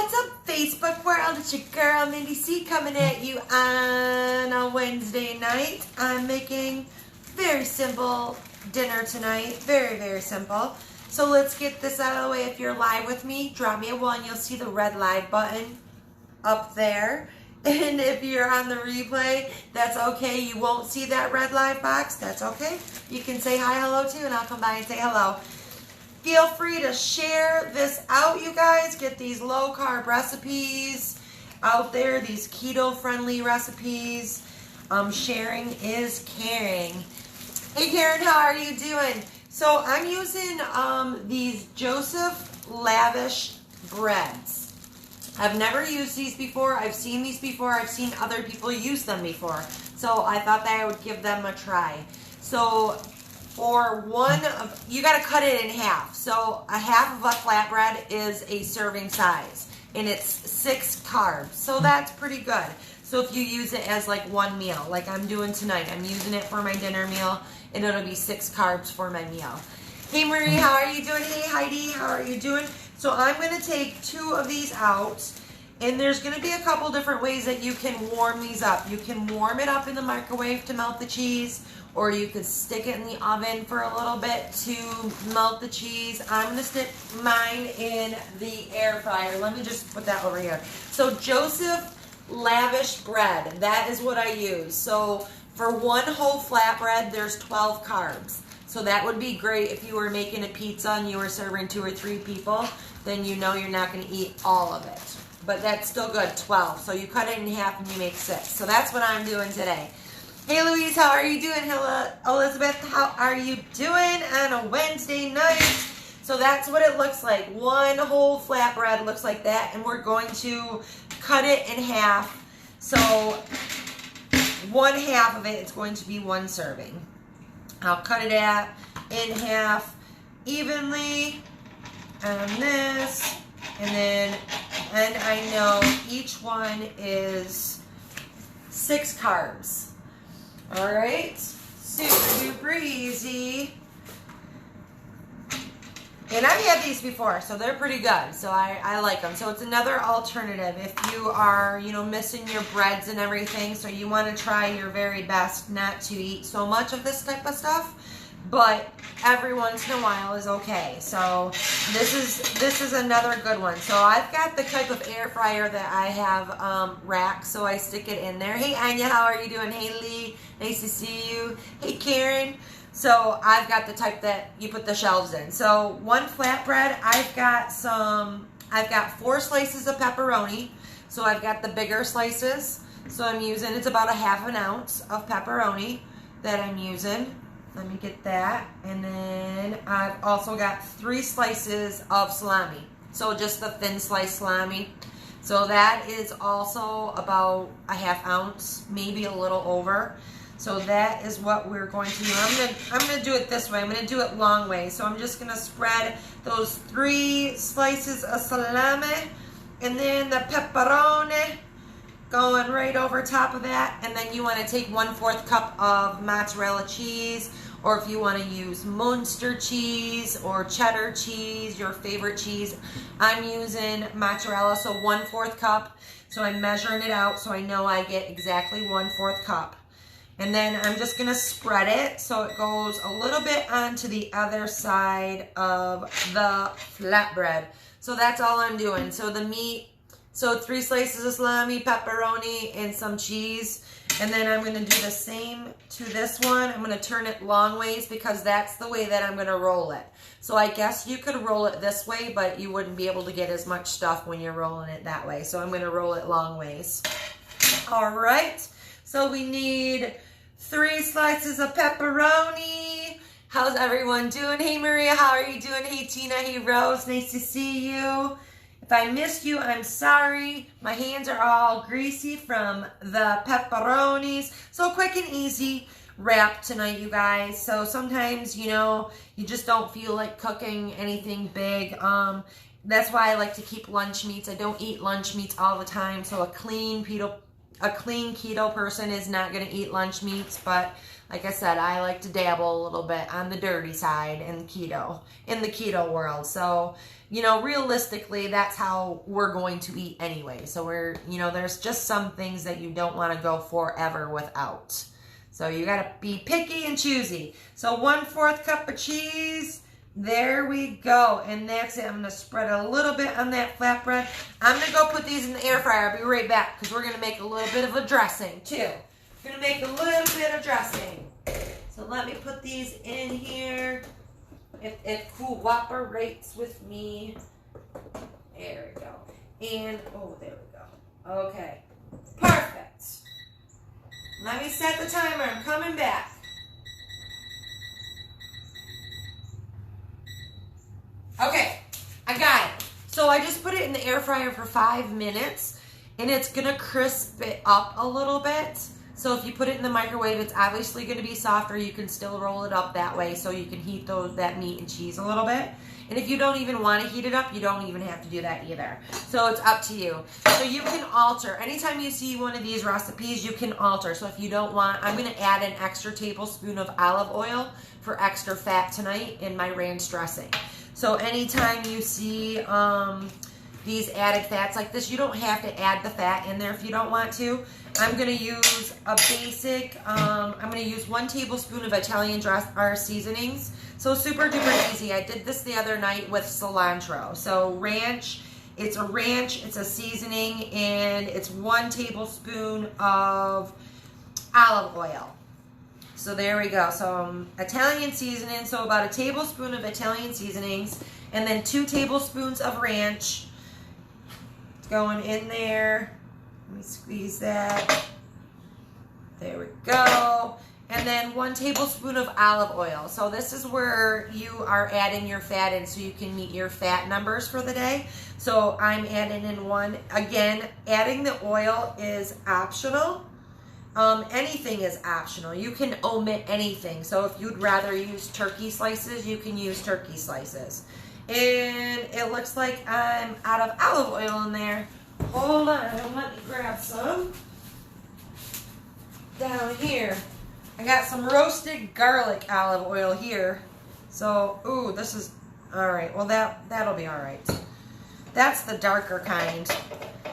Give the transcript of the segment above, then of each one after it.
What's up, Facebook world? It's your girl, Mindy C, coming at you on a Wednesday night. I'm making very simple dinner tonight. Very, very simple. So let's get this out of the way. If you're live with me, drop me a 1. You'll see the red live button up there. And if you're on the replay, that's okay. You won't see that red live box. That's okay. You can say hi, hello too, and I'll come by and say hello. Feel free to share this out, you guys. Get these low-carb recipes out there, these keto-friendly recipes. Sharing is caring. Hey, Karen, how are you doing? So I'm using these Joseph Lavish breads. I've never used these before. I've seen these before. I've seen other people use them before. So I thought that I would give them a try. So for you got to cut it in half. So a half of a flatbread is a serving size, and it's 6 carbs. So that's pretty good. So if you use it as like one meal, like I'm doing tonight, I'm using it for my dinner meal, and it'll be 6 carbs for my meal. Hey Marie, how are you doing? Hey Heidi, how are you doing? So I'm going to take 2 of these out, and there's going to be a couple different ways that you can warm these up. You can warm it up in the microwave to melt the cheese, or you could stick it in the oven for a little bit to melt the cheese. I'm going to stick mine in the air fryer. Let me just put that over here. So Joseph Lavish bread, that is what I use. So for one whole flatbread, there's 12 carbs. So that would be great if you were making a pizza and you were serving 2 or 3 people, then you know you're not going to eat all of it. But that's still good, 12. So you cut it in half and you make 6. So that's what I'm doing today. Hey Louise, how are you doing? Hello Elizabeth, how are you doing on a Wednesday night? So that's what it looks like. One whole flatbread looks like that, and we're going to cut it in half. So one half of it is going to be 1 serving. I'll cut it in half evenly on this, and I know each one is 6 carbs. All right, super duper easy. And I've had these before, so they're pretty good. So I like them. So it's another alternative if you are, missing your breads and everything. So you want to try your very best not to eat so much of this type of stuff. But every once in a while is okay. So this is another good one. So I've got the type of air fryer that I have rack, so I stick it in there. Hey Anya, how are you doing? Hey Lee, nice to see you. Hey Karen. So I've got the type that you put the shelves in. So one flatbread, I've got 4 slices of pepperoni. So I've got the bigger slices. So I'm using, it's about a ½ ounce of pepperoni that I'm using. Let me get that. And then I've also got 3 slices of salami. So just the thin sliced salami. So that is also about a ½ ounce, maybe a little over. So that is what we're going to do. I'm gonna do it this way. I'm gonna do it long way. So I'm just gonna spread those 3 slices of salami, and then the pepperoni going right over top of that. And then you want to take 1/4 cup of mozzarella cheese, or if you want to use Munster cheese or cheddar cheese, your favorite cheese. I'm using mozzarella, so 1/4 cup. So I'm measuring it out so I know I get exactly 1/4 cup. And then I'm just going to spread it so it goes a little bit onto the other side of the flatbread. So that's all I'm doing. So the meat, so 3 slices of salami, pepperoni, and some cheese. And then I'm going to do the same to this one. I'm going to turn it long ways because that's the way that I'm going to roll it. So I guess you could roll it this way, but you wouldn't be able to get as much stuff when you're rolling it that way. So I'm going to roll it long ways. All right. So we need 3 slices of pepperoni. How's everyone doing? Hey Maria, how are you doing? Hey Tina, hey Rose, nice to see you. If I missed you, I'm sorry. My hands are all greasy from the pepperonis. So quick and easy wrap tonight, you guys. So sometimes, you just don't feel like cooking anything big. That's why I like to keep lunch meats. I don't eat lunch meats all the time. So a clean keto person is not going to eat lunch meats, but Like I said, I like to dabble a little bit on the dirty side in the keto world. So, you know, realistically, that's how we're going to eat anyway. So there's just some things that you don't want to go forever without. So you got to be picky and choosy. So 1/4 cup of cheese. There we go. And that's it. I'm going to spread a little bit on that flatbread. I'm going to go put these in the air fryer. I'll be right back because we're going to make a little bit of a dressing too. We're going to make a little bit of dressing. So let me put these in here. If it cooperates with me. There we go. And, there we go. Okay. Perfect. Let me set the timer. I'm coming back. Okay, I got it. So I just put it in the air fryer for 5 minutes, and it's going to crisp it up a little bit. So if you put it in the microwave, it's obviously going to be softer. You can still roll it up that way so you can heat that meat and cheese a little bit. And if you don't even want to heat it up, you don't even have to do that either. So it's up to you. So you can alter. Anytime you see one of these recipes, you can alter. So if you don't want, I'm going to add an extra tablespoon of olive oil for extra fat tonight in my ranch dressing. So anytime you see these added fats like this, you don't have to add the fat in there if you don't want to. I'm going to use a basic, I'm going to use 1 tablespoon of Italian seasonings. So super duper easy. I did this the other night with cilantro. So ranch, it's a seasoning, and it's 1 tablespoon of olive oil. So there we go. So Italian seasoning, so about a tablespoon of Italian seasonings, and then 2 tablespoons of ranch. It's going in there. Let me squeeze that. There we go. And then 1 tablespoon of olive oil. So this is where you are adding your fat in so you can meet your fat numbers for the day. So I'm adding in 1. Again, adding the oil is optional. Anything is optional. You can omit anything. So if you'd rather use turkey slices, you can use turkey slices. And it looks like I'm out of olive oil in there. Hold on, let me grab some. Down here. I got some roasted garlic olive oil here. So, ooh, this is, all right. Well, that'll be all right. That's the darker kind.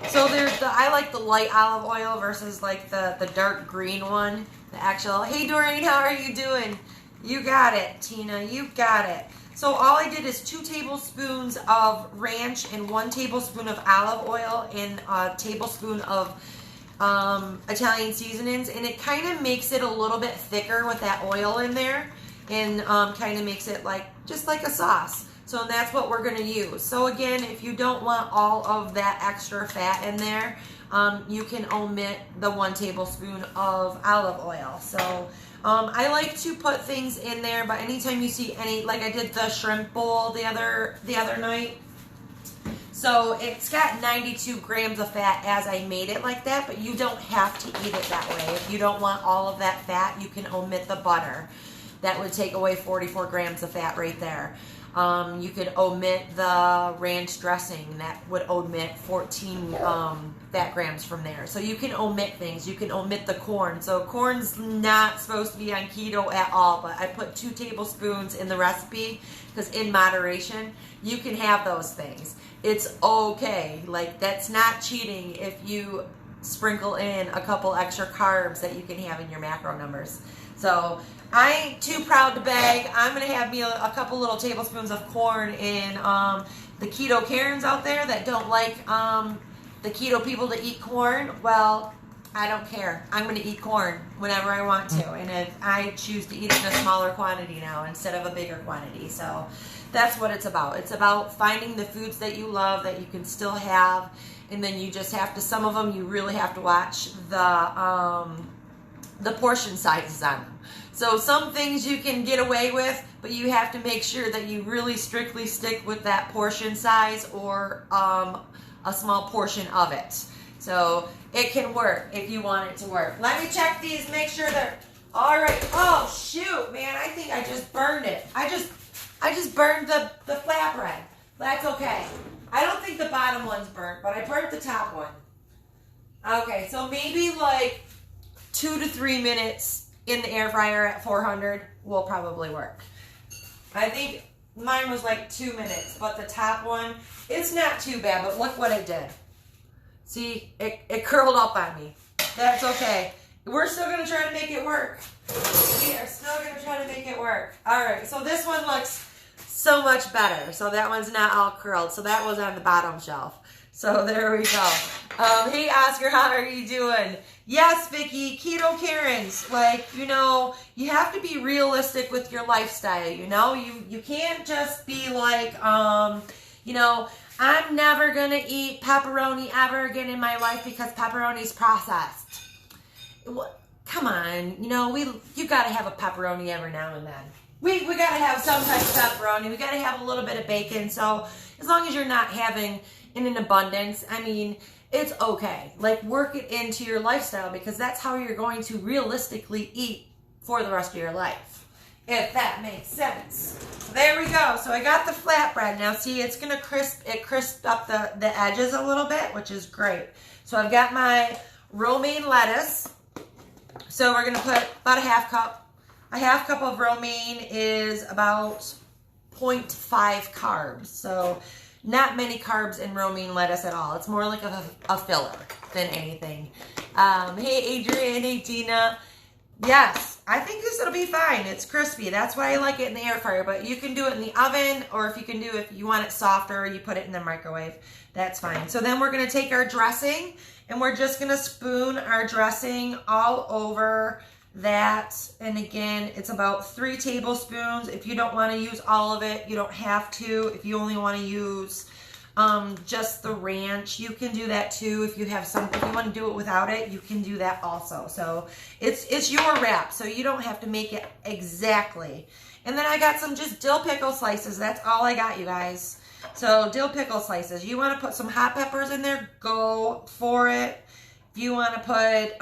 So I like the light olive oil versus like the dark green one. The actual, hey Doreen, how are you doing? You got it, Tina, you got it. So all I did is 2 tablespoons of ranch and 1 tablespoon of olive oil and a tablespoon of Italian seasonings, and it kind of makes it a little bit thicker with that oil in there, and kind of makes it just like a sauce. So that's what we're going to use. So again, if you don't want all of that extra fat in there, you can omit the 1 tablespoon of olive oil. So I like to put things in there, but anytime you see like I did the shrimp bowl the other night. So it's got 92 grams of fat as I made it like that, but you don't have to eat it that way. If you don't want all of that fat, you can omit the butter. That would take away 44 grams of fat right there. You could omit the ranch dressing. That would omit 14 fat grams from there. So you can omit things. You can omit the corn. So corn's not supposed to be on keto at all, but I put 2 tablespoons in the recipe because in moderation, you can have those things. It's okay. Like, that's not cheating if you sprinkle in a couple extra carbs that you can have in your macro numbers. So I ain't too proud to beg. I'm going to have me a couple little tablespoons of corn in the keto Karens out there that don't like the keto people to eat corn. Well, I don't care. I'm going to eat corn whenever I want to. And if I choose to eat it in a smaller quantity now instead of a bigger quantity. So that's what it's about. It's about finding the foods that you love that you can still have. And then you just have to, some of them you really have to watch the portion sizes on them. So some things you can get away with, but you have to make sure that you really strictly stick with that portion size or a small portion of it. So it can work if you want it to work. Let me check these, make sure they're all right. Oh shoot, man, I think I just burned it. I just burned the flatbread. That's okay. I don't think the bottom one's burnt, but I burnt the top one. Okay, so maybe like 2 to 3 minutes in the air fryer at 400 will probably work. I think mine was like 2 minutes, but the top one, it's not too bad, but look what it did. See, it curled up on me. That's okay. We're still going to try to make it work. We are still going to try to make it work. All right, so this one looks so much better. So that one's not all curled. So that was on the bottom shelf. So there we go. Hey, Oscar, how are you doing? Yes, Vicky, Keto Karens. Like, you know, you have to be realistic with your lifestyle, you know? You can't just be like, you know, I'm never going to eat pepperoni ever again in my life because pepperoni's processed. Come on, you know, you got to have a pepperoni every now and then. We got to have some type of pepperoni. We got to have a little bit of bacon. So as long as you're not having in an abundance, I mean, it's okay. Like, work it into your lifestyle because that's how you're going to realistically eat for the rest of your life, if that makes sense. There we go. So I got the flatbread. Now, see, it's going to crisp up the edges a little bit, which is great. So I've got my romaine lettuce. So we're going to put about a half cup. A half cup of romaine is about 0.5 carbs. So not many carbs in romaine lettuce at all. It's more like a filler than anything. Hey, Adrian. Hey, Tina. Yes, I think this will be fine. It's crispy. That's why I like it in the air fryer. But you can do it in the oven, or if you want it softer, you put it in the microwave. That's fine. So then we're going to take our dressing, and we're just going to spoon our dressing all over that. And again, it's about 3 tablespoons. If you don't want to use all of it, you don't have to. If you only want to use just the ranch, you can do that too. If you have something, if you want to do it without it, you can do that also. So it's your wrap, so you don't have to make it exactly. And then I got some just dill pickle slices. That's all I got, you guys. So dill pickle slices. You want to put some hot peppers in there, go for it. If you want to put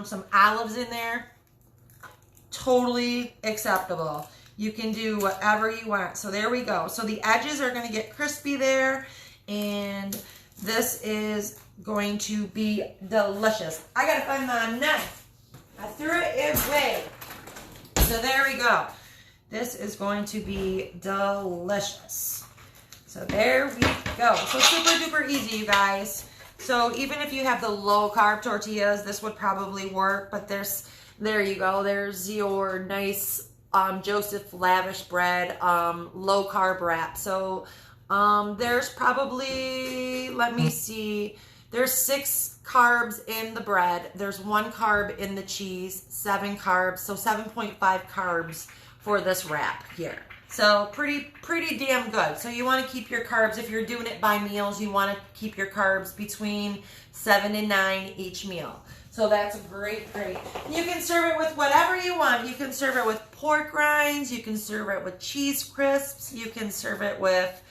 some olives in there, totally acceptable. You can do whatever you want. So there we go. So the edges are going to get crispy there, and this is going to be delicious. I got to find my knife. I threw it away. So there we go. This is going to be delicious. So there we go. So super duper easy, you guys. So even if you have the low carb tortillas, this would probably work, but there you go. There's your nice Joseph Lavish bread, low carb wrap. So there's probably, let me see, there's 6 carbs in the bread. There's 1 carb in the cheese, 7 carbs. So 7.5 carbs for this wrap here. So pretty damn good. So you want to keep your carbs, if you're doing it by meals, you want to keep your carbs between 7 and 9 each meal. So that's great. You can serve it with whatever you want. You can serve it with pork rinds. You can serve it with cheese crisps. You can serve it with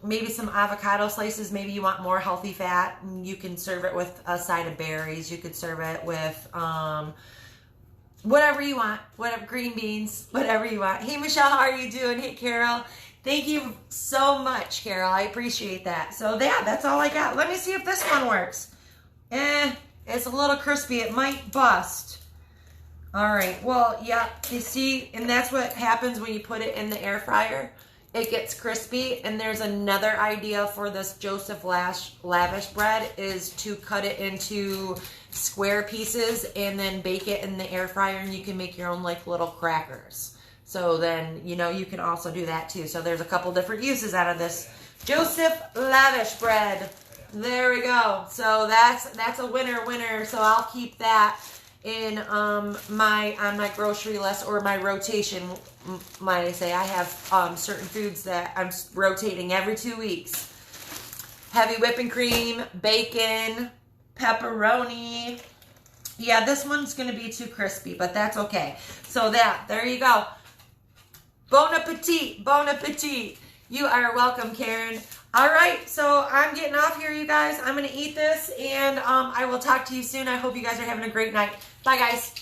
maybe some avocado slices. Maybe you want more healthy fat. You can serve it with a side of berries. You could serve it with whatever you want. Whatever, green beans, whatever you want. Hey, Michelle, how are you doing? Hey, Carol. Thank you so much, Carol. I appreciate that. So yeah, that's all I got. Let me see if this one works. It's a little crispy. It might bust. All right. Well, yeah, you see, and that's what happens when you put it in the air fryer. It gets crispy. And there's another idea for this Joseph Lavish bread is to cut it into square pieces and then bake it in the air fryer, and you can make your own like little crackers. So then, you know, you can also do that too. So there's a couple different uses out of this Joseph Lavish bread. There we go. So that's a winner. So I'll keep that in on my grocery list or my rotation. Might I say, I have certain foods that I'm rotating every 2 weeks. Heavy whipping cream, bacon, pepperoni. Yeah, this one's going to be too crispy, but that's okay. So there you go. Bon appetit, bon appetit. You are welcome, Karen. All right, so I'm getting off here, you guys. I'm going to eat this, and I will talk to you soon. I hope you guys are having a great night. Bye, guys.